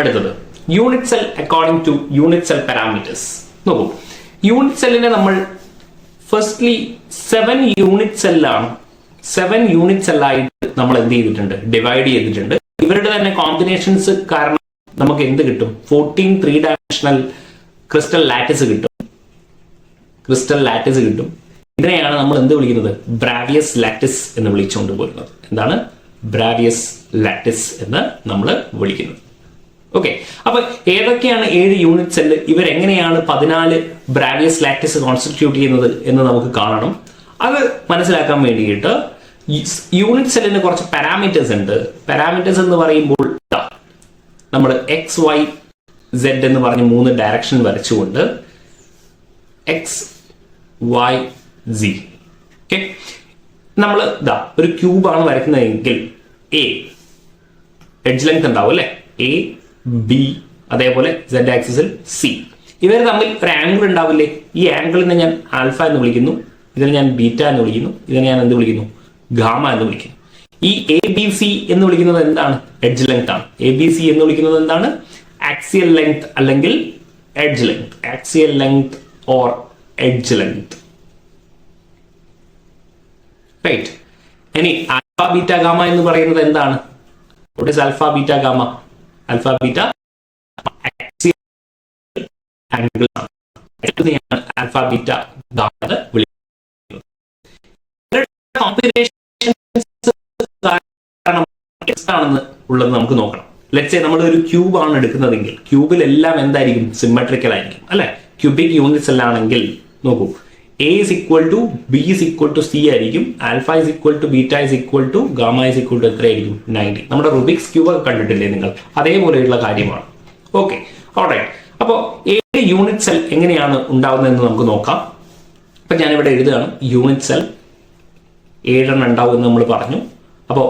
അടുത്തത് unit cell according two unit cell parameters. നോക്കൂ, unit സെല്ലിനെ നമ്മൾ ഫസ്റ്റ്ലി 7 യൂണിറ്റ് സെല്ലാണ്. 7 യൂണിറ്റ് സെല്ലായിട്ട് നമ്മൾ എന്ത് ചെയ്തിട്ടുണ്ട്? ഡിവൈഡ് ചെയ്തിട്ടുണ്ട്. ഇവരുടെ തന്നെ കോമ്പിനേഷൻസ് കാരണം നമുക്ക് എന്ത് കിട്ടും? 14 3 ഡയമെൻഷണൽ ക്രിസ്റ്റൽ ലാറ്റിസ് കിട്ടും. ഇതിനെയാണ് നമ്മൾ എന്ത് വിളിക്കുന്നത്? ബ്രാവിയസ് ലാറ്റിസ് എന്ന് വിളിച്ചുകൊണ്ട് പോരുന്നത്. എന്താണ്? ബ്രാവിയസ് ലാറ്റിസ് എന്ന് നമ്മൾ വിളിക്കുന്നത്. ഓക്കെ, അപ്പൊ ഏതൊക്കെയാണ് 7 യൂണിറ്റ് സെല്ല്? ഇവരെങ്ങനെയാണ് 14 ബ്രാവിയസ് ലാറ്റിസ് കോൺസ്റ്റിറ്റ്യൂട്ട് ചെയ്യുന്നത് എന്ന് നമുക്ക് കാണണം. അത് മനസ്സിലാക്കാൻ വേണ്ടിയിട്ട് യൂണിറ്റ് സെല്ലിന് കുറച്ച് പാരാമീറ്റേഴ്സ് ഉണ്ട്. പാരാമീറ്റേഴ്സ് എന്ന് പറയുമ്പോൾ നമ്മൾ എക്സ് വൈ സെഡ് എന്ന് പറഞ്ഞ് 3 ഡയറക്ഷൻ വരച്ചുകൊണ്ട് എക്സ് വൈ സി. ഓക്കെ, നമ്മൾ ഒരു ക്യൂബാണ് വരയ്ക്കുന്നതെങ്കിൽ എ എഡ്ജ് ലെങ്ത് ഉണ്ടാവും അല്ലെ, എ ബി, അതേപോലെ സെഡ് ആക്സിസിൽ സി. ഇവർ തമ്മിൽ ഒരു ആംഗിൾ ഉണ്ടാവില്ലേ? ഈ ആംഗിളിനെ ഞാൻ ആൽഫ എന്ന് വിളിക്കുന്നു, ഇതിനെ ഞാൻ ബീറ്റ എന്ന് വിളിക്കുന്നു, ഇതിനെ ഞാൻ എന്ത് വിളിക്കുന്നു? ഗാമ എന്ന് വിളിക്കുന്നു. ഈ എ ബി സി എന്ന് വിളിക്കുന്നത് എന്താണ്? എഡ്ജ് ലെങ്ത് ആണ്. എ ബി സി എന്ന് വിളിക്കുന്നത് എന്താണ്? ആക്സിയൽ ലെങ്ത് അല്ലെങ്കിൽ edge length. Axial length or edge length. Right. ഇനി ആൽഫ ബീറ്റ ഗാമ എന്ന് പറയുന്നത് എന്താണ്? What is alpha beta gamma? Alpha beta axial angle ആണ്. ആൽഫ ബീറ്റ ഗാമ എന്ന് വിളിക്കുന്നത്. കോമ്പിനേഷൻ ആണെന്ന് ഉള്ളത് നമുക്ക് നോക്കണം. ലെറ്റ്സ് സേ നമ്മൾ ഒരു ക്യൂബ് ആണ് എടുക്കുന്നതെങ്കിൽ ക്യൂബിൽ എല്ലാം എന്തായിരിക്കും? സിമെട്രിക്കൽ ആയിരിക്കും അല്ലെ? ക്യൂബിക് യൂണിറ്റ്സ് എല്ലാം ആണെങ്കിൽ നോക്കൂ, A is equal to B is equal to C ആയിരിക്കും. Alpha is equal to beta is equal to gamma is equal to എത്രയായിരിക്കും? 90. നമ്മുടെ റുബിക്സ് ക്യൂബ് ഒക്കെ കണ്ടിട്ടില്ലേ നിങ്ങൾ? അതേപോലെയുള്ള കാര്യമാണ്. Okay, alright. അപ്പോൾ 7 യൂണിറ്റ് സെൽ എങ്ങനെയാണ് ഉണ്ടാവുന്നതെന്ന് നമുക്ക് നോക്കാം. അപ്പൊ ഞാനിവിടെ എഴുതുകയാണ് യൂണിറ്റ് സെൽ 7 ഉണ്ടാവും എന്ന് നമ്മൾ പറഞ്ഞു. അപ്പോൾ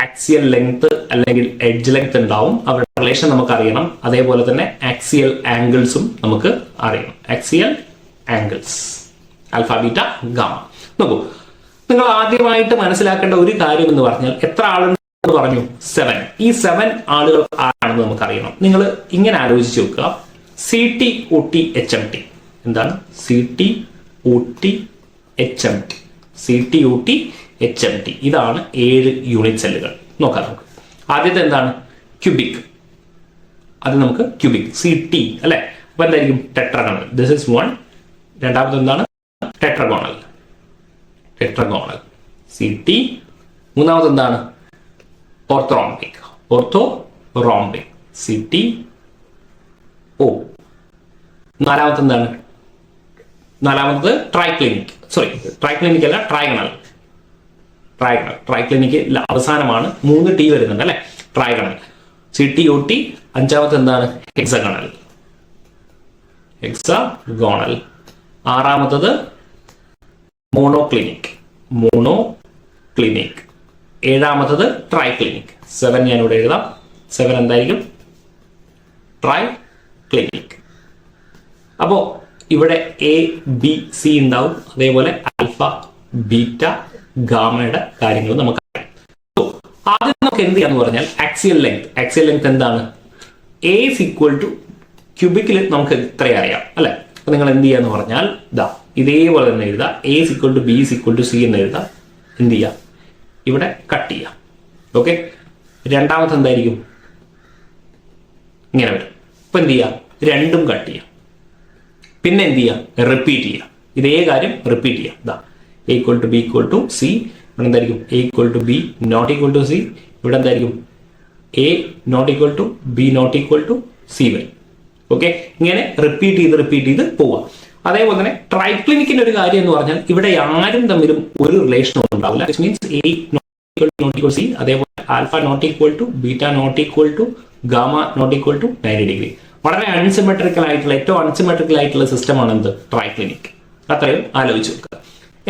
ആക്സിയൽ ലെങ്ത് അല്ലെങ്കിൽ എഡ്ജ് ലെങ്ത് ഉണ്ടാവും. അവരുടെ റിലേഷൻ നമുക്ക് അറിയണം. അതേപോലെ തന്നെ ആക്സിയൽ ആംഗിൾസും നമുക്ക് അറിയണം. Axial angles alpha beta gamma. നോക്കൂ, നിങ്ങൾ ആദ്യമായിട്ട് മനസ്സിലാക്കേണ്ട ഒരു കാര്യം എന്ന് പറഞ്ഞാൽ എത്ര ആളുണ്ടെന്ന് പറഞ്ഞു? 7. ഈ 7 ആളുകൾ ആരാണെന്ന് നമുക്ക് അറിയണം. നിങ്ങൾ ഇങ്ങനെ ആലോചിച്ച് നോക്കുക. CT OT HMT. എന്താണ് CT OT HMT? CT OT HMT. ഇതാണ് 7 യൂണിറ്റ് സെല്ലുകൾ. നോക്കാം നമുക്ക്. ആദ്യത്തെ എന്താണ്? ക്യൂബിക്. അത് നമുക്ക് ക്യൂബിക് CT അല്ലെ. അപ്പൊ എന്തായിരിക്കും? ടെട്രഗണൽ. This is 1. രണ്ടാമത് എന്താണ്? ടെട്രഗോണൽ. CT. മൂന്നാമത് എന്താണ്? ഓർത്തോറോംബിക്. CT O. നാലാമത് എന്താണ്? നാലാമത് ട്രൈക്ലിനിക്. ട്രൈക്ലിനിക് അല്ല, ട്രൈഗണൽ. ട്രൈക്ലിനിക് അവസാനമാണ്. 3 T വരുന്നുണ്ട് അല്ലെ? ട്രൈഗണൽ. CT OT. അഞ്ചാമത്തെ എന്താണ്? ഹെക്സഗണൽ. ആറാമത്തത് മോണോക്ലിനിക്. ഏഴാമത്തത് ട്രൈക്ലിനിക്. 7 ഞാൻ ഇവിടെ എഴുതാം. 7 എന്തായിരിക്കും? ട്രൈക്ലിനിക്. അപ്പോ ഇവിടെ A B C ഉണ്ടാവും. അതേപോലെ ആൽഫ ബീറ്റ ഗാമയുടെ കാര്യങ്ങൾ നമുക്ക് അറിയാം. ആദ്യം നമുക്ക് എന്ത് ചെയ്യാന്ന് പറഞ്ഞാൽ ആക്സിയൽ ലെങ്ത് എന്താണ്? A is equal to ക്യൂബിക്കിൽ നമുക്ക് ഇത്രയും അറിയാം അല്ലെ? അപ്പൊ നിങ്ങൾ എന്ത് ചെയ്യാന്ന് പറഞ്ഞാൽ ഇതേപോലെ തന്നെ എഴുതാം. A is equal to B is equal to C എന്ന് എഴുതാം. എന്ത് ചെയ്യാം? ഇവിടെ കട്ട് ചെയ്യാം. ഓക്കെ, രണ്ടാമത്തെ എന്തായിരിക്കും? ഇങ്ങനെ വരും. അപ്പൊ എന്ത് ചെയ്യാം? രണ്ടും കട്ട് ചെയ്യാം. പിന്നെ എന്ത് ചെയ്യാം? റിപ്പീറ്റ് ചെയ്യാം. ഇതേ കാര്യം റിപ്പീറ്റ് ചെയ്യാം. A equal to B equal to C. ഇവിടെ എന്തായിരിക്കും? A equal to B not equal to C. ഇവിടെ എന്തായിരിക്കും? A not equal to B not equal to C വരും. ഓക്കെ, ഇങ്ങനെ റിപ്പീറ്റ് ചെയ്ത് പോവാം. അതേപോലെ തന്നെ ട്രൈക്ലിനിക്കിന്റെ ഒരു കാര്യം എന്ന് പറഞ്ഞാൽ ഇവിടെ ആരും തമ്മിലും ഒരു റിലേഷനും ഉണ്ടാവില്ല. Which means A not equal to C. അതേപോലെ alpha not equal to beta not equal to gamma not equal to 90 degree. വളരെ അൺസിമെട്രിക്കൽ ആയിട്ടുള്ള, ഏറ്റവും അൺസിമെട്രിക്കൽ ആയിട്ടുള്ള സിസ്റ്റമാണ് എന്ത്? ട്രൈക്ലിനിക്. അത്രയും ആലോചിച്ച് നോക്കുക.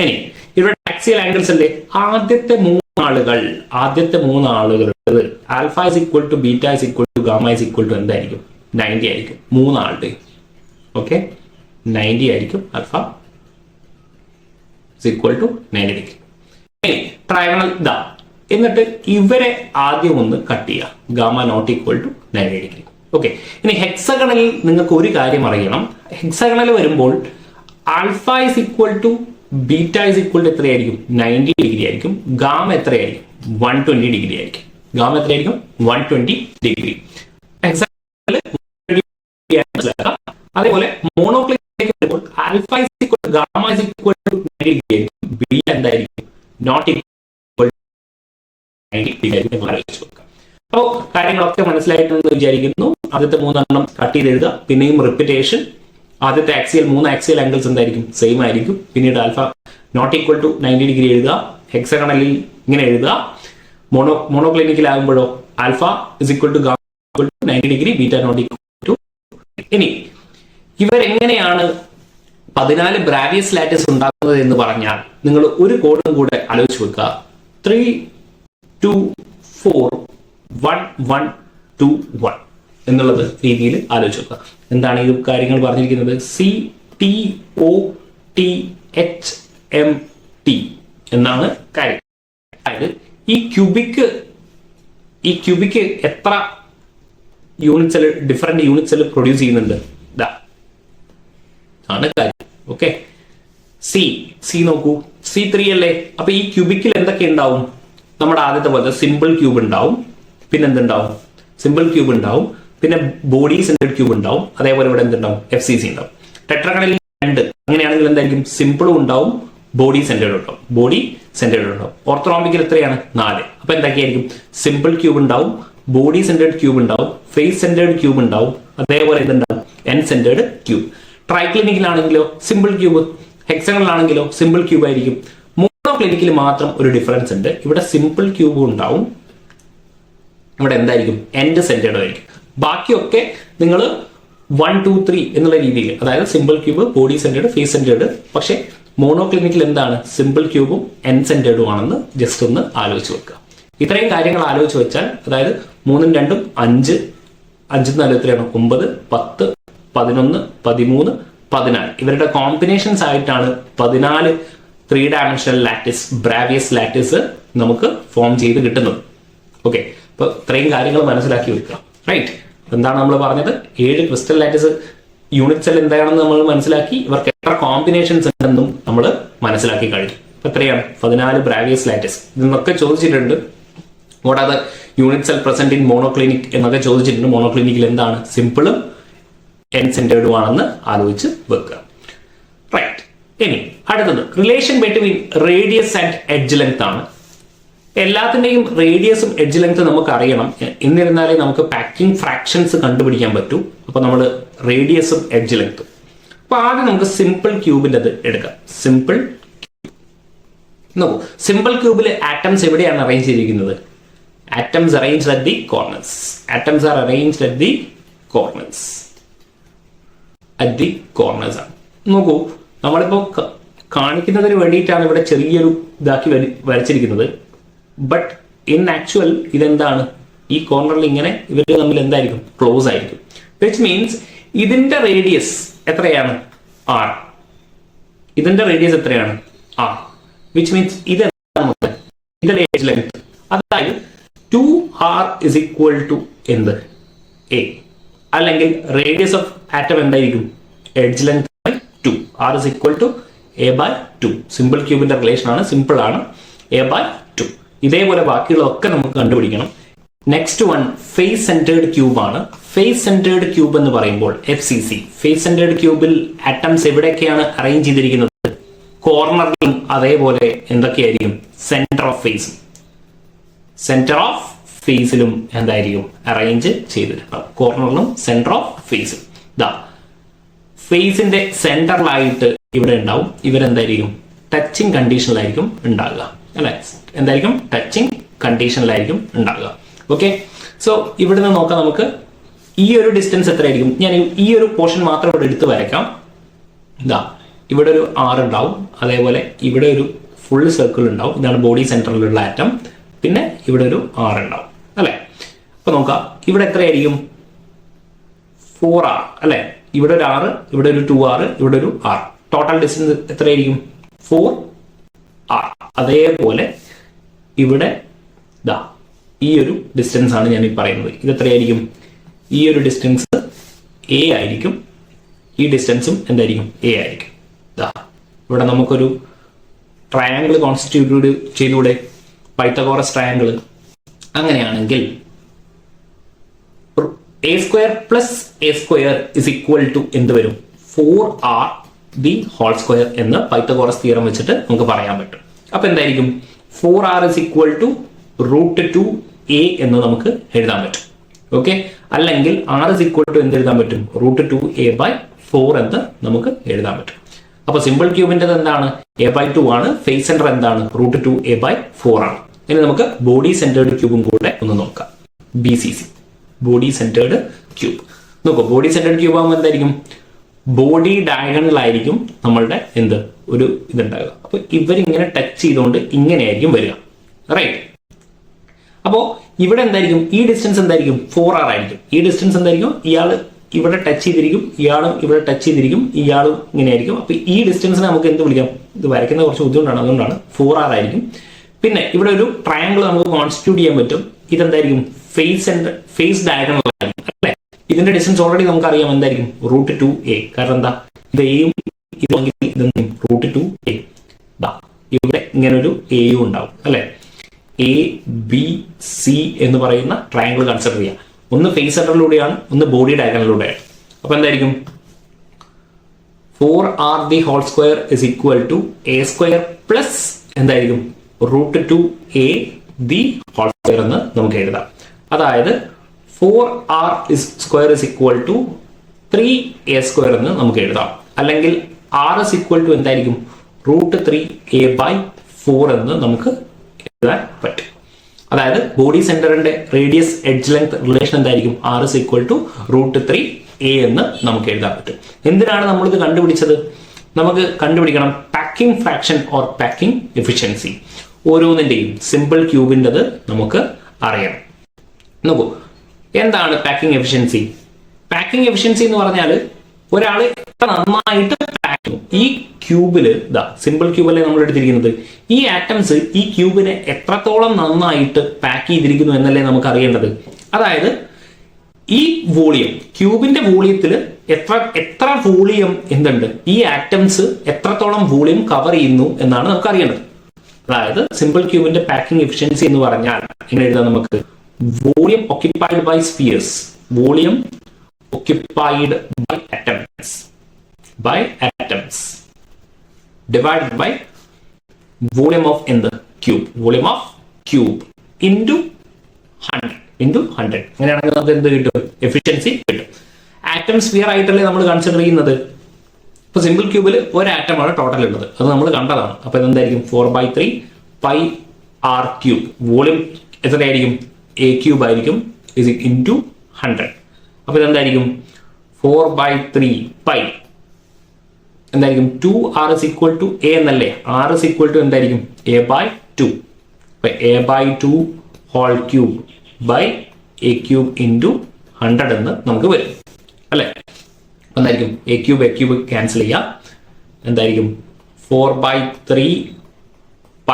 ഇനി ഇവിടെ ആക്സിയൽ ആംഗിൾസ് അല്ലേ? ആദ്യത്തെ മൂന്ന് ആളുകൾ alpha is equal to beta is equal to gamma is equal to എന്തായിരിക്കും? 90 ആയിരിക്കും. 3 ആളുടെ. ഓക്കെ, 90 ആയിരിക്കും. Alpha is equal to 90 degree. Trigonal എന്നിട്ട് ഇവരെ ആദ്യം ഒന്ന് കട്ട് ചെയ്യാം. Gamma not equal to 90 degree. Okay, ഇനി ഹെക്സഗണലിൽ നിങ്ങൾക്ക് ഒരു കാര്യം അറിയണം. ഹെക്സഗണൽ വരുമ്പോൾ alpha is equal to beta is equal to എത്രയായിരിക്കും? 90 ഡിഗ്രി ആയിരിക്കും. ഗാമ എത്രയായിരിക്കും? 120 ഡിഗ്രി ആയിരിക്കും. ഗാമ എത്രയായിരിക്കും? 120 ഡിഗ്രി. ഹെക്സഗണൽ അതേപോലെ മോണോക്ലിനിക്കിലേക്ക് വരുമ്പോൾ alpha is equal to gamma is equal to 90 degree ആയിരിക്കും. ബീറ്റ എന്തായിരിക്കും? നോട്ട് ഈക്വൽ 90 ഡിഗ്രി ആയിരിക്കും. ആലോചിച്ച് നോക്കാം. അപ്പോൾ കാര്യങ്ങളൊക്കെ മനസ്സിലായിട്ടെന്ന് വിചാരിക്കുന്നു. ആദ്യത്തെ 3 എണ്ണം കട്ട് ചെയ്ത് എഴുതുക. പിന്നെയും റിപ്പിറ്റേഷൻ. ആദ്യത്തെ ആക്സിയൽ 3 ആക്സിയൽ ആംഗിൾസ് എന്തായിരിക്കും? സെയിം ആയിരിക്കും. പിന്നീട് alpha not equal to 90 degree എഴുതുക. ഹെക്സഗണലിൽ ഇങ്ങനെ എഴുതുക. മോണോക്ലിനിക്കിൽ ആകുമ്പോഴോ alpha is equal to gamma equal to 90 degree, beta not equal to. ഇനി ഇവരെങ്ങനെയാണ് 14 ബ്രാവിയസ് ലാറ്റിസ് ഉണ്ടാക്കുന്നത് എന്ന് പറഞ്ഞാൽ നിങ്ങൾ ഒരു കോഡും കൂടെ ആലോചിച്ച് വെക്കുക. 3 2 4 1 1 2 1 എന്നുള്ളത് രീതിയിൽ ആലോചിച്ച് നോക്കുക. എന്താണ് ഈ കാര്യങ്ങൾ പറഞ്ഞിരിക്കുന്നത്? CTOTHMT എന്നാണ് കാര്യം. അതായത് ഈ ക്യൂബിക്ക് എത്ര unit cell, different unit cell produce ചെയ്യുന്നുണ്ട്? ഇതാ ആണ് കാര്യം. ഓക്കെ, സി നോക്കൂ, C3 അല്ലേ? അപ്പൊ ഈ ക്യൂബിക്കിൽ എന്തൊക്കെ ഉണ്ടാവും? നമ്മുടെ ആദ്യത്തെ പോലെ സിമ്പിൾ ക്യൂബ് ഉണ്ടാവും. പിന്നെ എന്തുണ്ടാവും? സിമ്പിൾ ക്യൂബ് ഉണ്ടാവും. പിന്നെ ബോഡി സെന്റേഡ് ക്യൂബ് ഉണ്ടാവും. അതേപോലെ ഇവിടെ എന്തുണ്ടാവും? FCC ഉണ്ടാവും. ടെട്രാഗണലിൽ 2 അങ്ങനെയാണെങ്കിൽ എന്തായിരിക്കും? സിമ്പിളും ഉണ്ടാവും, ബോഡി സെന്റേഡ് ഉണ്ടാവും. ഓർത്തോറോംബിക്കിൽ എത്രയാണ്? 4. അപ്പൊ എന്തൊക്കെയായിരിക്കും? സിമ്പിൾ ക്യൂബ് ഉണ്ടാവും, ബോഡി സെന്റേഡ് ക്യൂബ് ഉണ്ടാവും, ഫേസ് സെന്റേഡ് ക്യൂബ് ഉണ്ടാവും, അതേപോലെ എന്തുണ്ടാവും? End centred cube. ട്രൈക്ലിനിക്കിലാണെങ്കിലോ സിമ്പിൾ ക്യൂബ്, ഹെക്സഗണലാണെങ്കിലോ സിമ്പിൾ ക്യൂബ് ആയിരിക്കും. മോണോക്ലിനിക്കിൽ മാത്രം ഒരു ഡിഫറൻസ് ഉണ്ട്. ഇവിടെ സിമ്പിൾ ക്യൂബും ഉണ്ടാവും, ഇവിടെ എന്തായിരിക്കും? എൻഡ് സെന്റേഡ് ആയിരിക്കും. ബാക്കിയൊക്കെ നിങ്ങൾ 1 2 3 എന്നുള്ള രീതിയിൽ, അതായത് simple cube, body centred, face centred. പക്ഷെ മോണോക്ലിനിക്കിൽ എന്താണ്? സിമ്പിൾ ക്യൂബും എൻ സെന്റേഡും ആണെന്ന് ജസ്റ്റ് ഒന്ന് ആലോചിച്ച് വെക്കുക. ഇത്രയും കാര്യങ്ങൾ ആലോചിച്ച് വെച്ചാൽ, അതായത് 3 2 5 5 4 എത്രയാണ്? 9 10 11 13 14 ഇവരുടെ കോമ്പിനേഷൻസ് ആയിട്ടാണ് 14 3 ഡയമെൻഷണൽ ലാറ്റിസ്, ബ്രാവിയസ് ലാറ്റിസ് നമുക്ക് ഫോം ചെയ്ത് കിട്ടുന്നത്. ഓക്കെ, അപ്പൊ ഇത്രയും കാര്യങ്ങൾ മനസ്സിലാക്കി വെക്കുക. റൈറ്റ്, എന്താണ് നമ്മൾ പറഞ്ഞത്? 7 ക്രിസ്റ്റൽ ലാറ്റിസ് യൂണിറ്റ് സെൽ എന്താണെന്ന് നമ്മൾ മനസ്സിലാക്കി. ഇവർക്ക് എത്ര കോമ്പിനേഷൻസ് ഉണ്ടെന്നും നമ്മൾ മനസ്സിലാക്കി കഴിഞ്ഞു. അപ്പൊ എത്രയാണ്? 14 ബ്രാവിയസ് ലാറ്റിസ്. ഇതെന്നൊക്കെ ചോദിച്ചിട്ടുണ്ട്. What are the unit cell present in monoclinic എന്നൊക്കെ ചോദിച്ചിട്ടുണ്ട്. മോണോക്ലിനിക്കിൽ എന്താണ്? സിമ്പിളും എൻ സെന്റേർഡും ആണെന്ന് ആലോചിച്ച് വെക്കുക. റൈറ്റ്, ഇനി അടുത്തത് relation between radius and edge length ആണ്. എല്ലാത്തിന്റെയും റേഡിയസും എഡ്ജ് ലെങ്ത് നമുക്ക് അറിയണം. എന്നിരുന്നാലേ നമുക്ക് പാക്കിംഗ് ഫ്രാക്ഷൻസ് കണ്ടുപിടിക്കാൻ പറ്റൂ. അപ്പൊ നമ്മൾ റേഡിയസും എഡ്ജ് ലെങ്ത്തും. അപ്പൊ ആദ്യം നമുക്ക് സിമ്പിൾ ക്യൂബിൻ്റെ അത് എടുക്കാം. സിമ്പിൾ നോക്കൂ, സിമ്പിൾ ക്യൂബിൽ ആറ്റംസ് എവിടെയാണ് അറേഞ്ച് ചെയ്തിരിക്കുന്നത്? Atoms arranged at the corners. Atoms are arranged at the corners. ആണ്. നോക്കൂ, നമ്മളിപ്പോ കാണിക്കുന്നതിന് വേണ്ടിയിട്ടാണ് ഇവിടെ ചെറിയൊരു ഇതാക്കി വരച്ചിരിക്കുന്നത്. ബട്ട് ഇൻ ആക്ച്വൽ ഇതെന്താണ്? ഈ കോർണറിൽ ഇങ്ങനെ ഇവർ തമ്മിൽ എന്തായിരിക്കും? ക്ലോസ് ആയിരിക്കും. വിച്ച് മീൻസ് ഇതിന്റെ റേഡിയസ് എത്രയാണ്? R. ഇതിന്റെ റേഡിയസ് എത്രയാണ്? R. വിച്ച് മീൻസ് ഇത് ഇതിന്റെ എഡ്ജ് ലെങ്ത്, അതായത് 2R is equal to എന്ത്? A. അല്ലെങ്കിൽ റേഡിയസ് ഓഫ് ആറ്റം എന്തായിരിക്കും? Edge length by 2. R is equal to A by 2. Simple ക്യൂബിന്റെ റിലേഷൻ ആണ്, സിമ്പിൾ ആണ്. A by 2. ഇതേപോലെ ബാക്കിയുള്ളതൊക്കെ നമുക്ക് കണ്ടുപിടിക്കണം. Next one face centred cube ആണ്. ഫേസ് സെന്റേർഡ് ക്യൂബ് എന്ന് പറയുമ്പോൾ FCC. ഫേസ് സെന്റേർഡ് ക്യൂബിൽ ആറ്റംസ് എവിടെയൊക്കെയാണ് അറേഞ്ച് ചെയ്തിരിക്കുന്നത്? കോർണറിലും അതേപോലെ എന്തൊക്കെയായിരിക്കും? Centre of face. Centre of ഫേസിലും എന്തായിരിക്കും? അറേഞ്ച് ചെയ്തിട്ടുണ്ടാവും. കോർണറിലും സെന്റർ ഓഫ് ഫേസും. ദാ ഫേസിന്റെ സെന്ററിലായിട്ട് ഇവിടെ ഉണ്ടാവും. ഇവരെന്തായിരിക്കും? ടച്ചിങ് കണ്ടീഷനിലായിരിക്കും ഉണ്ടാകുക, അല്ലെ? എന്തായിരിക്കും? ടച്ചിങ് കണ്ടീഷനിലായിരിക്കും ഉണ്ടാകുക. ഓക്കെ, സോ ഇവിടെ നിന്ന് നോക്കാം നമുക്ക് ഈ ഒരു ഡിസ്റ്റൻസ് എത്രയായിരിക്കും. ഞാൻ ഈ ഒരു പോർഷൻ മാത്രം ഇവിടെ എടുത്ത് വരയ്ക്കാം. ഇതാ ഇവിടെ ഒരു R ഉണ്ടാവും, അതേപോലെ ഇവിടെ ഒരു ഫുൾ സർക്കിൾ ഉണ്ടാവും. ഇതാണ് ബോഡി സെന്ററിലുള്ള ആറ്റം. പിന്നെ ഇവിടെ ഒരു R ഉണ്ടാവും, അല്ലെ? അപ്പൊ നോക്കാം, ഇവിടെ എത്രയായിരിക്കും? 4R, അല്ലെ? ഇവിടെ ഒരു R, ഇവിടെ ഒരു 2R, ഇവിടെ ഒരു R. ടോട്ടൽ ഡിസ്റ്റൻസ് എത്രയായിരിക്കും? 4R. അതേപോലെ ഇവിടെ ഈ ഒരു ഡിസ്റ്റൻസ് ആണ് ഞാൻ ഈ പറയുന്നത്. ഇത് എത്രയായിരിക്കും? ഈ ഒരു ഡിസ്റ്റൻസ് എ ആയിരിക്കും, ഈ ഡിസ്റ്റൻസും എന്തായിരിക്കും? എ ആയിരിക്കും. ഇവിടെ നമുക്കൊരു ട്രയാങ്കിൾ കോൺസ്റ്റിറ്റ്യൂട്ട് ചെയ്തൂടെ, പൈത്തഗോറസ് ട്രയാങ്കിൾ. അങ്ങനെയാണെങ്കിൽ A square plus A square is equal to എന്ത് വരും? 4r ദി ഹോൾ സ്ക്വയർ എന്ന് പൈത്തഗോറസ് തിയറം വെച്ചിട്ട് നമുക്ക് പറയാൻ പറ്റും. അപ്പൊ എന്തായിരിക്കും? 4r is equal to √2a എന്ന് നമുക്ക് എഴുതാൻ പറ്റും. ഓക്കെ, അല്ലെങ്കിൽ r ഇസ് ഈക്വൽ ടു എന്ത് എഴുതാൻ പറ്റും? √2a/4 എന്ന് നമുക്ക് എഴുതാൻ പറ്റും. അപ്പൊ സിമ്പിൾ ക്യൂബിന്റെ എന്താണ്? a/2 ആണ്. ഫേസ് സെന്റർ എന്താണ്? √2a/4 ആണ്. ഇനി നമുക്ക് ബോഡി സെന്റേർഡ് ക്യൂബും കൂടെ ഒന്ന് നോക്കാം. BCC, body centred cube. നോക്കൂ, ബോഡി സെന്റേർഡ് ക്യൂബ് ആകുമ്പോൾ എന്തായിരിക്കും? ബോഡി ഡയഗണൽ ആയിരിക്കും നമ്മളുടെ ഒരു ഇതുണ്ടാകുക. അപ്പൊ ഇവരിങ്ങനെ ടച്ച് ചെയ്തുകൊണ്ട് ഇങ്ങനെയായിരിക്കും വരിക, റൈറ്റ്? അപ്പോ ഇവിടെ എന്തായിരിക്കും? ഈ ഡിസ്റ്റൻസ് എന്തായിരിക്കും? 4r ആയിരിക്കും. ഈ ഡിസ്റ്റൻസ് എന്തായിരിക്കും? ഇയാൾ ഇവിടെ ടച്ച് ചെയ്തിരിക്കും, ഇയാളും ഇവിടെ ടച്ച് ചെയ്തിരിക്കും, ഇയാളും ഇങ്ങനെയായിരിക്കും. അപ്പൊ ഈ ഡിസ്റ്റൻസിനെ നമുക്ക് എന്ത് വിളിക്കാം? ഇത് വരയ്ക്കുന്ന കുറച്ച് ബുദ്ധിമുട്ടാണ്, അതുകൊണ്ടാണ് 4r ആയിരിക്കും. പിന്നെ ഇവിടെ ഒരു ട്രയാങ്കിൾ നമുക്ക് കോൺസ്റ്റിറ്റ്യൂട്ട് ചെയ്യാൻ പറ്റും. ഇതെന്തായിരിക്കും? ഫേസ് ഡയഗണൽ ആയിരിക്കും, അല്ലെ? ഇതിന്റെ ഡിസ്റ്റൻസ് ഓൾറെഡി നമുക്ക് അറിയാം, എന്തായിരിക്കും? √2a. കാരണം എന്താ? ഇത് എയും ഇതെങ്കിൽ ഇതൊന്നും √2a. ഇവിടെ ഇങ്ങനെ ഒരു എയും ഉണ്ടാവും, അല്ലെ? ABC എന്ന് പറയുന്ന ട്രയാങ്കിൾ കൺസിഡർ ചെയ്യാം. ഒന്ന് ഫേസ് സെന്ററിലൂടെയാണ്, ഒന്ന് ബോഡി ഡയഗണലിലൂടെയാണ്. അപ്പൊ എന്തായിരിക്കും? 4r the whole square is equal to a square plus എന്തായിരിക്കും? √2a ദി ഹോൾ സ്ക്വയർ എന്ന് നമുക്ക് എഴുതാം. അതായത് 4r square is equal to 3a square എന്ന് നമുക്ക് എഴുതാം. അല്ലെങ്കിൽ r ഇസ് ഈക്വൽ ടു എന്തായിരിക്കും? √3a/4 എന്ന് നമുക്ക് എഴുതാൻ പറ്റും. അതായത് ബോഡി സെന്ററിന്റെ റേഡിയസ് എഡ്ജ് ലെങ്ത് റിലേഷൻ എന്തായിരിക്കും? r is equal to √3a എന്ന് നമുക്ക് എഴുതാൻ പറ്റും. എന്തിനാണ് നമ്മളിത് കണ്ടുപിടിച്ചത്? നമുക്ക് കണ്ടുപിടിക്കണം packing fraction or packing efficiency. ഓരോന്നിന്റെയും സിമ്പിൾ ക്യൂബിൻ്റെത് നമുക്ക് അറിയണം. നോക്കൂ, എന്താണ് പാക്കിംഗ് എഫിഷ്യൻസി? പാക്കിംഗ് എഫിഷ്യൻസി എന്ന് പറഞ്ഞാൽ ഒരാൾ നന്നായിട്ട് പാക്ക് ചെയ്യും. ഈ ക്യൂബില് സിമ്പിൾ ക്യൂബല്ലേ നമ്മൾ എടുത്തിരിക്കുന്നത്. ഈ ആറ്റംസ് ഈ ക്യൂബിനെ എത്രത്തോളം നന്നായിട്ട് പാക്ക് ചെയ്തിരിക്കുന്നു എന്നല്ലേ നമുക്ക് അറിയേണ്ടത്. അതായത് ഈ വോളിയം, ക്യൂബിന്റെ വോളിയത്തിൽ എത്ര വോളിയം എന്തുണ്ട്, ഈ ആറ്റംസ് എത്രത്തോളം വോളിയം കവർ ചെയ്യുന്നു എന്നാണ് നമുക്ക് അറിയേണ്ടത്. അതായത് സിമ്പിൾ ക്യൂബിന്റെ പാക്കിംഗ് എഫിഷ്യൻസി എന്ന് പറഞ്ഞാൽ എങ്ങനെ എഴുതാം നമുക്ക്? Volume occupied by spheres, volume occupied by atoms divided by volume of cube, volume of cube into 100. അങ്ങനെയാണെങ്കിൽ നമുക്ക് എന്ത് കിട്ടും? എഫിഷ്യൻസി കിട്ടും. ആറ്റം സ്ഫിയർ ആയിട്ടല്ലേ നമ്മൾ കൺസിഡർ ചെയ്യുന്നത്. ഇപ്പൊ സിമ്പിൾ ക്യൂബിൽ ഒരു ആറ്റമാണ് ടോട്ടൽ ഉള്ളത്, അത് നമ്മൾ കണ്ടതാണ്. അപ്പൊ ഇതെന്തായിരിക്കും? 4/3 πr3. വോളിയം എത്രയായിരിക്കും? a ക്യൂബ് ആയിരിക്കും ഇൻറ്റു 100. അപ്പൊ ഇതെന്തായിരിക്കും? 4/3 π എന്തായിരിക്കും? 2r is equal to a എന്നല്ലേ? r is equal to എന്തായിരിക്കും? a/2. അപ്പൊ a/2 whole cube by a cube into 100 എന്ന് നമുക്ക് വരും, അല്ലെ? എന്തായിരിക്കും? a ക്യൂബ് ക്യാൻസൽ ചെയ്യാം. എന്തായിരിക്കും? 4/3 π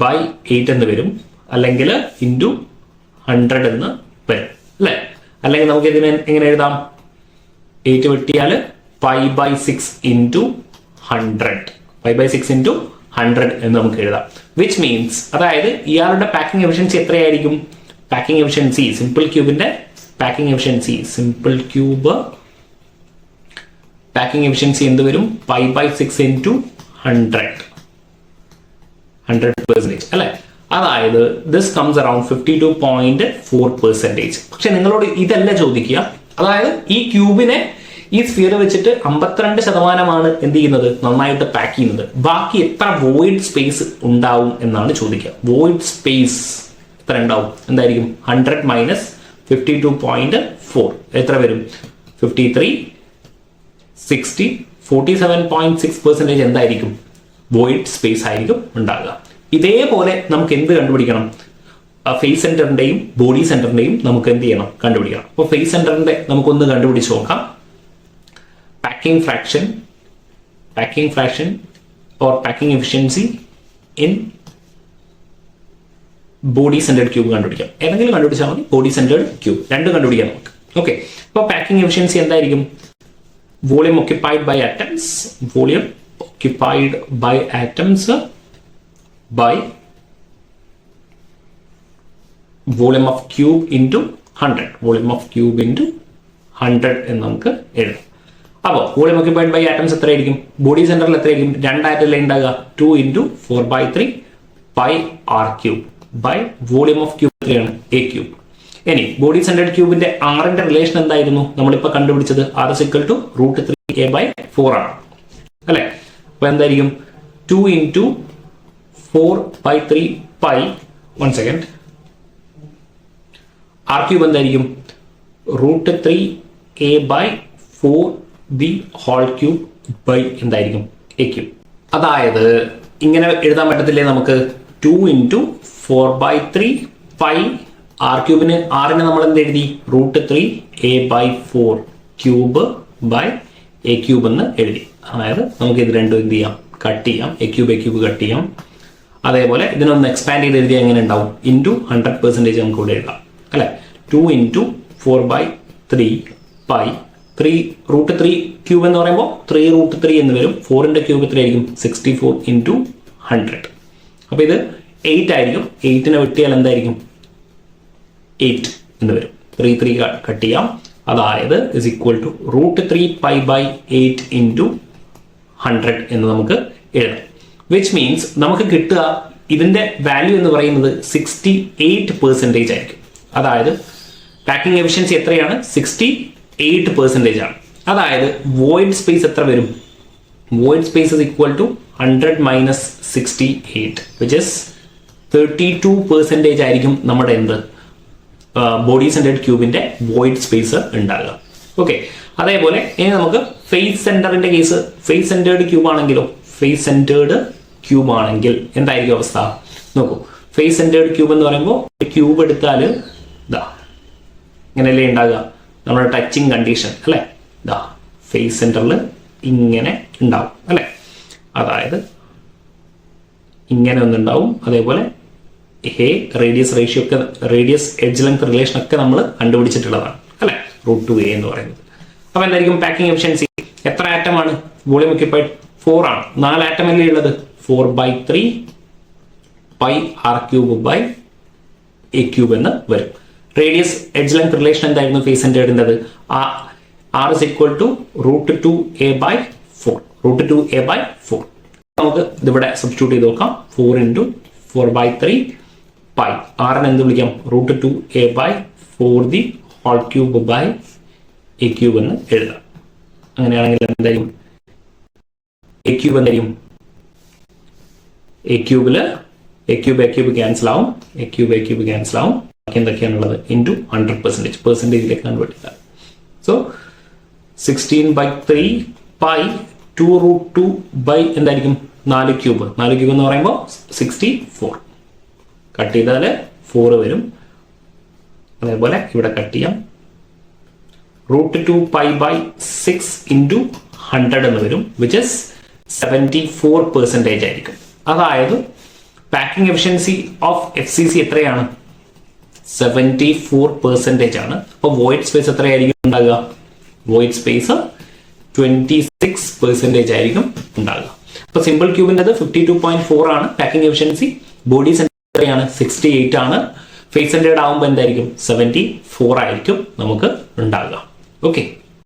ബൈ 8 എന്ന് വരും, അല്ലെങ്കിൽ ഇൻറ്റു 100 എന്ന് വരും, അല്ലെ? അല്ലെങ്കിൽ നമുക്ക് ഇതിനെ എങ്ങനെ എഴുതാം? 8 വെട്ടിയാൽ π/6 ഇൻറ്റു 100, π/6 ഇൻറ്റു 100 എന്ന് നമുക്ക് എഴുതാം. വിച്ച് മീൻസ്, അതായത് ഇയാളുടെ പാക്കിംഗ് എഫിഷ്യൻസി എത്രയായിരിക്കും? പാക്കിംഗ് എഫിഷ്യൻസി സിമ്പിൾ ക്യൂബിന്റെ packing efficiency, simple cube packing efficiency എന്ത് വരും? π/6 ഇൻറ്റു 100%, അല്ലെ? അതായത് ദിസ് കംസ് അറൌണ്ട് 52.4%. പക്ഷെ നിങ്ങളോട് ഇതല്ല ചോദിക്കുക. അതായത് ഈ ക്യൂബിനെ ഈ സ്ഫിയർ വെച്ചിട്ട് 52% എന്ത് ചെയ്യുന്നത്? നന്നായിട്ട് പാക്ക് ചെയ്യുന്നത്. ബാക്കി എത്ര വോയിഡ് സ്പേസ് ഉണ്ടാവും എന്നാണ് ചോദിക്കുക. വോയിഡ് സ്പേസ് എത്ര ഉണ്ടാവും? എന്തായിരിക്കും? 100 മൈനസ് 52.4 എത്ര വരും? 53, 60, 47.6% എന്തായിരിക്കും? വോയിഡ് സ്പേസ് ആയിരിക്കും ഉണ്ടാകുക. ഇതേപോലെ നമുക്ക് എന്ത് കണ്ടുപിടിക്കണം? ഫേസ് സെന്ററിന്റെയും ബോഡി സെന്ററിന്റെയും നമുക്ക് എന്ത് ചെയ്യണം? കണ്ടുപിടിക്കണം. അപ്പോൾ ഫേസ് സെന്ററിന്റെ നമുക്കൊന്ന് കണ്ടുപിടിച്ച് നോക്കാം. Packing fraction or packing efficiency in body centred cube കണ്ടുപിടിക്കാം. ഏതെങ്കിലും കണ്ടുപിടിച്ചാൽ മതി. ബോഡി സെന്റേഡ് ക്യൂബ് രണ്ട് കണ്ടുപിടിക്കാം നമുക്ക്. ഓക്കെ, അപ്പോൾ പാക്കിംഗ് എഫിഷ്യൻസി എന്തായിരിക്കും? Volume occupied by atoms, volume occupied by atoms by volume of cube into 100, volume of cube into 100 എന്ന് നമുക്ക് എഴുതാം. അപ്പോൾ വോളിയം occupied by atoms എത്രയായിരിക്കും? ബോഡി സെന്ററിൽ എത്രയായിരിക്കും? 2 ആറ്റമല്ലേ ഉണ്ടാകുക. 2 into 4/3 pi r cube by volume of cube എത്രയാണ്? a cube. ഇനി ബോഡി സെന്റേഡ് ക്യൂബിന്റെ ആറിന്റെ റിലേഷൻ എന്തായിരുന്നു നമ്മളിപ്പോ കണ്ടുപിടിച്ചത്? r is equal to √3a/4 ആണ് അല്ലെ. അപ്പൊ എന്തായിരിക്കും? 2 into 4/3 pi, 1 second, r cube എന്തായിരിക്കും? √3a/4 the whole cube by എന്തായിരിക്കും? a cube. അതായത് ഇങ്ങനെ എഴുതാൻ പറ്റത്തില്ലേ നമുക്ക്? 2 into 4/3 pi ആർ ക്യൂബിന് ആറിന് നമ്മൾ എന്ത് എഴുതി? √3a/4 cube by A cube എന്ന് എഴുതി. അതായത് നമുക്ക് ഇത് രണ്ടും എന്ത് ചെയ്യാം? കട്ട് ചെയ്യാം. എ ക്യൂബ് കട്ട് ചെയ്യാം. അതേപോലെ ഇതിനൊന്ന് എക്സ്പാൻഡ് ചെയ്ത് എഴുതിയാൽ എങ്ങനെ ഉണ്ടാവും? ഇൻറ്റു 100% നമുക്ക് ഇവിടെ എഴുതാം അല്ലെ. 2 into 4/3 pi, 3√3 ക്യൂബ് എന്ന് പറയുമ്പോൾ 3√3 എന്ന് വരും. 4ന്റെ ക്യൂബ് എത്രയായിരിക്കും? 64 into 100. അപ്പൊ ഇത് 8 ആയിരിക്കും. 8നെ വെട്ടിയാൽ എന്തായിരിക്കും? 8 എന്ന് വരും. 3 കട്ട് ചെയ്യാം. അതായത് is equal to √3 pi/8 into 100 എന്ന് നമുക്ക് എഴുതാം. വിച്ച് മീൻസ് നമുക്ക് കിട്ടുക ഇതിന്റെ വാല്യൂ എന്ന് പറയുന്നത് 68% ആയിരിക്കും. അതായത് പാക്കിംഗ് എഫിഷ്യൻസി എത്രയാണ്? 68% ആണ്. അതായത് വോയിഡ് സ്പേസ് എത്ര വരും? Void space is equal to 100 - 68 which is 32% ആയിരിക്കും നമ്മുടെ എന്ത് ബോഡി സെന്റേഡ് ക്യൂബിന്റെ വോയിഡ് സ്പേസ് ഉണ്ടാകുക. ഓക്കെ, അതേപോലെ ഇനി നമുക്ക് ഫേസ് സെന്ററിന്റെ കേസ്. ഫേസ് സെന്റേർഡ് ക്യൂബ് ആണെങ്കിലോ? ഫേസ് സെന്റേർഡ് ക്യൂബ് ആണെങ്കിൽ എന്തായിരിക്കും അവസ്ഥ? നോക്കൂ, ഫേസ് സെന്റേർഡ് ക്യൂബ് എന്ന് പറയുമ്പോൾ ക്യൂബ് എടുത്താൽ ഇതാ ഇങ്ങനെയല്ലേ ഉണ്ടാകുക? നമ്മുടെ ടച്ചിങ് കണ്ടീഷൻ അല്ലെ. ഇതാ ഫേസ് സെന്ററിൽ ഇങ്ങനെ ഉണ്ടാവും അല്ലെ. അതായത് ഇങ്ങനെ ഒന്നുണ്ടാവും. അതേപോലെ റേഡിയസ് റേഷ്യോ ഒക്കെ, റേഡിയസ് എഡ്ജ് ലെങ്ത് റിലേഷൻ ഒക്കെ നമ്മൾ കണ്ടുപിടിച്ചിട്ടുള്ളതാണ് അല്ലെ. √2a എന്ന് പറയുന്നത്. അപ്പൊ എന്തായിരിക്കും പാക്കിംഗ് എഫിഷ്യൻസി? എത്ര ആറ്റമാണ്? വോളിയം occupied 4 ആണ്. 4 ആറ്റം അല്ലേ ഉള്ളത്? 4/3 pi r cube by A cube എന്ന് വരും. റേഡിയസ് എഡ്ജ് ലെങ്ത് റിലേഷൻ എന്തായിരുന്നു ഫേസ് സെന്റേർഡിൻ്റെത്? r is equal to √2a/4. √2a/4 നമുക്ക് ഇതിവിടെ സബ്സ്റ്റിറ്റ്യൂട്ട് ചെയ്ത് നോക്കാം. 4 into 4/3 pi. ആറിന് എന്ത് വിളിക്കാം? √2a/4 the whole cube by a cube എന്ന് എഴുതാം. അങ്ങനെയാണെങ്കിൽ എന്തായിരിക്കും? എ ക്യൂബ് എന്തായിരിക്കും? എ ക്യൂബ് ക്യാൻസൽ ആവും. എ ക്യൂബ് ക്യാൻസൽ ആവും. ബാക്കി എന്തൊക്കെയാണുള്ളത്? ഇൻറ്റു 100% പെർസെൻറ്റേജിലേക്ക് കൺവേർട്ട് ചെയ്താൽ. സോ 16/3 pi 2√2 ബൈ എന്തായിരിക്കും? 4 ക്യൂബ്. 4 ക്യൂബ് എന്ന് പറയുമ്പോൾ 64. കട്ട് ചെയ്താൽ 4 വരും. അതേപോലെ ഇവിടെ കട്ട് ചെയ്യാം. √2 pi/6 into 100 എന്ന് വരും. വിച്ച് ഇസ് 74% ആയിരിക്കും. അതായത് പാക്കിംഗ് എഫിഷ്യൻസി ഓഫ് FCC എത്രയാണ്? 74% ആണ്. അപ്പോൾ വോയിഡ് സ്പേസ് എത്രയായിരിക്കും ഉണ്ടാകുക? വോയിഡ് സ്പേസ് 26% ആയിരിക്കും ഉണ്ടാകുക. അപ്പൊ സിമ്പിൾ ക്യൂബിൻ്റെത് 52.4 ആണ് പാക്കിംഗ് എഫിഷ്യൻസി. ബോഡി സെന്റർ 68 ആണ്. ഫേസ് സെന്റേർഡ് ആകുമ്പോൾ എന്തായിരിക്കും? 74 ആയിരിക്കും നമുക്ക് ഉണ്ടാകുക. ഓക്കെ.